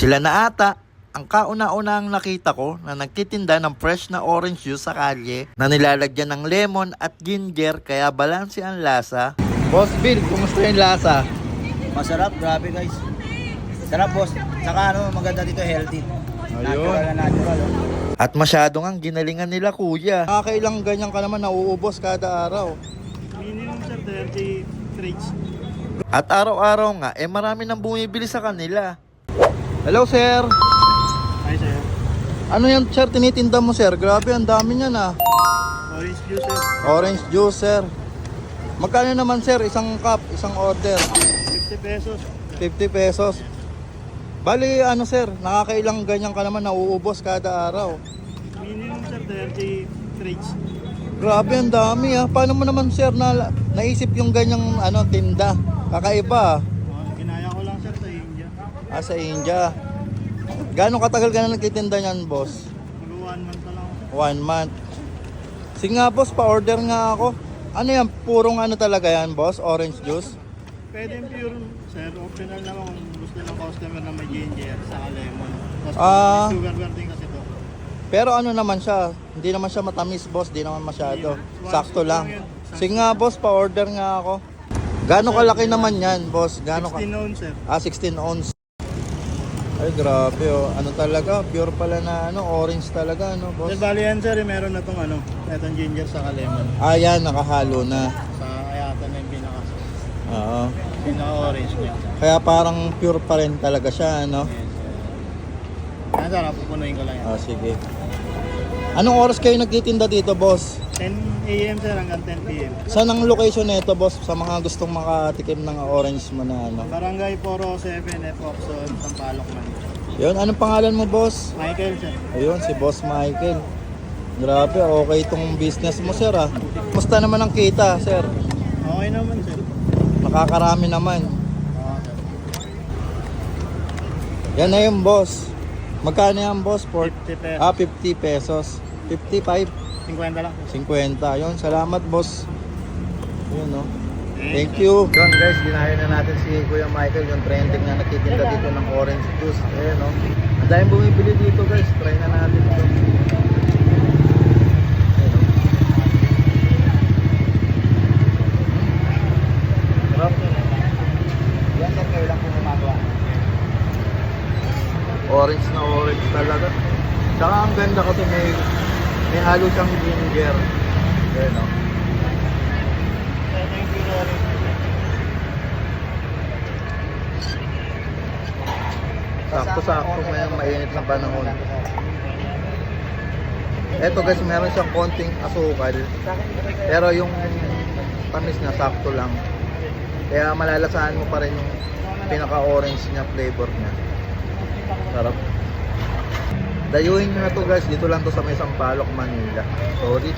Sila na ata ang kauna-unang nakita ko na nagtitinda ng fresh na orange juice sa kalye na nilalagyan ng lemon at ginger kaya balanse ang lasa. Boss Bill, kumusta yung lasa? Masarap, grabe guys. Sarap boss. Saka maganda dito, healthy. Natural na natural. At masyadong ang ginalingan nila kuya. Nakakailang ganyan ka naman nauubos kada araw. Minimum sir, 30 crates. At araw-araw nga, marami nang bumibili sa kanila. Hello sir! Ay sir. Ano yan sir, tinitinda mo sir? Grabe, ang dami niyan ah. Orange juice sir. Orange juice sir. Magkano naman sir, isang cup, isang order? 50 pesos. 50 pesos. Bali ano sir, nakakailang ganyan ka naman nauubos kada araw. Minimum sir, 30 crates. Grabe, ang dami ah. Paano mo naman sir naisip yung ganyang tinda? Kakaiba ah. Ginaya ko lang sir sa India. Sa India. Gaano katagal ka na nagtitinda niyan, boss? Mag 1 month pa lang. 1 month. Sige nga, boss, pa-order nga ako. Ano yan? Purong talaga yan, boss? Orange juice? Pwede yung pure sir. Optional naman kung gusto ng customer na may ginger sa lemon. Tapos may sugar din kasi to. Pero naman siya? Hindi naman siya matamis, boss. Hindi naman masyado. Hindi. Sakto lang. Yun. Sige nga, boss, pa-order nga ako. Gaano kalaki naman yan, boss? Gaano 16 ounce sir. 16 ounce. Ay, grabe oh. Ano talaga? Pure pala na orange talaga, boss? Sir, bali yan sir, meron na tong itong ginger sa lemon. Yan, nakahalo na. Sa ayatan na yung Oo. pinaka-orange niya. Kaya parang pure pa rin talaga siya, no? Yan sir, pupunuin ko lang yan. Sige. Anong oras kayo nagtitinda dito, boss? 10 a.m. sir hanggang 10 p.m. Saan ang location nito, boss? Sa mga gustong makatikim ng orange mo na Barangay 407 F. Oxon, Sampaloc, Manila. Yun, anong pangalan mo, boss? Michael sir. Ayun, si Boss Michael. Grabe, okay itong business mo, sir, ah. Musta naman ang kita, sir? Okay naman sir. Nakakarami naman. Oo sir. Yan na yung boss. Magkano yan, boss? 50 pesos. 50 pesos. 55, 50 lang. 50. Yun, salamat, boss. Yun, no? Thank you. Yun, guys, ginaya na natin si Kuya Michael, yung trending na nagtitinda dito ng orange juice. Ayan, no? Ang daming bumibili dito, guys. Try na natin ito. Ayan, no? Sarap. Yan sir, kayo lang po gumagawa. Orange na orange talaga. Saka ang ganda kasi may halo siyang ginger. Ayan, no? Thank you orange. Sakto-sakto ngayong mainit na panahon. Eto guys, meron siyang konting asukal. Pero yung tamis niya sakto lang. Kaya malalasahan mo pa rin yung pinaka-orange niya flavor niya. Sarap. Dayuhin nyo na to guys, dito lang to sa may Sampaloc, Manila. Sorry.